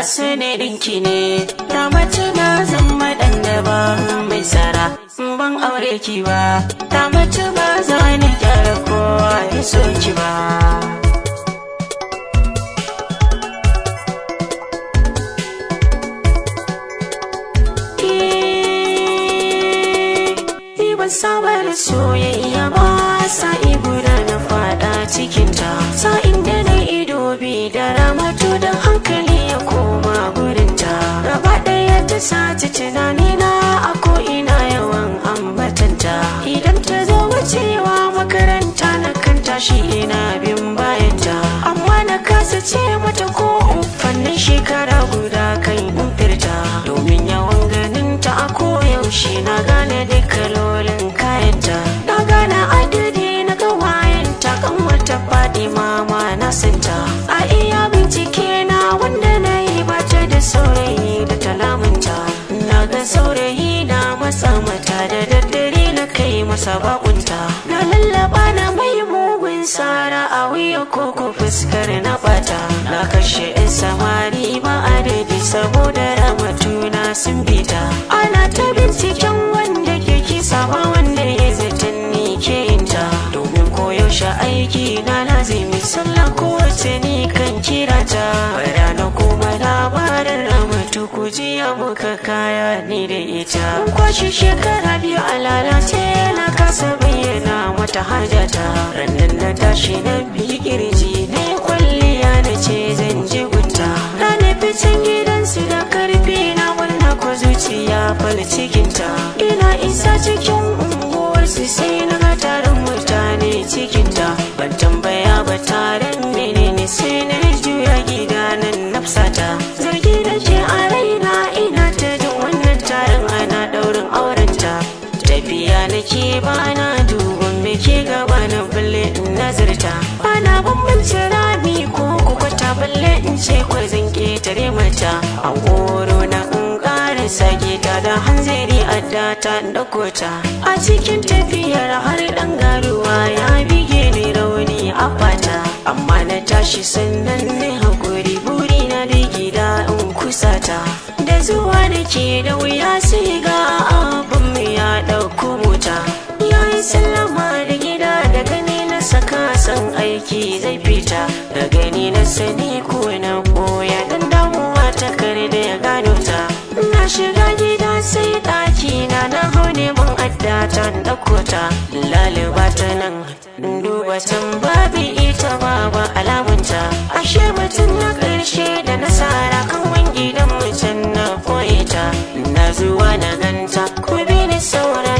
sanadinki ne Ramatu na zama ɗan da ba mai tsara ban aure ki ba Ramatu ba za ni gyara kowa ya so ki ba ban saba da soyayya ba sa'i guda na fada cikinta sa'in da na ido bi da Ramatu da hankali ya koma gurinta gaba ɗaya ta sace tunanina a ko'ina yawan ambatanta idan ta zo wucewa makaranta na kan tashi ina bin bayanta amma na kasa ce mata ko fannin shekara guda kan in firta domin yawan ganinta a koyaushe na gane da kalolin kayanta na gane adadi na gawayenta kan wata faɗi mama na sinta a iya bincike na wanda na yi bata da saurayi da talamunta na ga saurayi na masa mata da daddare na kai masa bakunta na lallaba na mai mugun sara a wuya koko fuskar na bata na kashe in samari ba adadi saboda Ramatu na sun bita ana ta binciken wanda ke kisa ba wanda ya zaton ni ke yinta domin koyaushe aiki na lazimi sallah kowace ni kan kira ta bara na kuma labarin Ramatu ku jiya muka kaya ni da ita kwashe shekara biyu a lalace na kasa bayyana mata hajata rannan na tashi na bi kirji na kwalliya na ce zan je gunta ranar fitan gidansu da karfi na wannan ko zuciya fal cikinta ina isa cikin unguwarsu sai na ga taron mutane cikinta ban tambaya ba taron menene sai na juya gida nan nafsata zargi da ke a raina ina ta jin wannan taron ana daurin aurenta tafiya nake ba na duban me ke gaba na balle in nazarta bana bambance rami ko kukwata balle in ce kwai zan ketare mata a horo na in ƙarasa gida da hanzari adda ta dakota a cikin tafiyar har ɗan garuwa ya bige ni rauni a fata amma na tashi sannan ne hakuri buri na da gida in kusata da zuwa nake da wuya sai ga abin mu ya ɗauko mota yayi sallama da gida da gani na saka san aiki zai fita da gani na sani ko na boya dan damuwa ta kare da ya gano ta na shiga gida sai ɗaki na hau neman adda ta ɗauko ta laliba ta nan duba can babu ita babu alamunta ashe mutum na ƙarshe da nasara kan wangi dan mutum na koyi ta na zuwa na ganta ku bi ni saura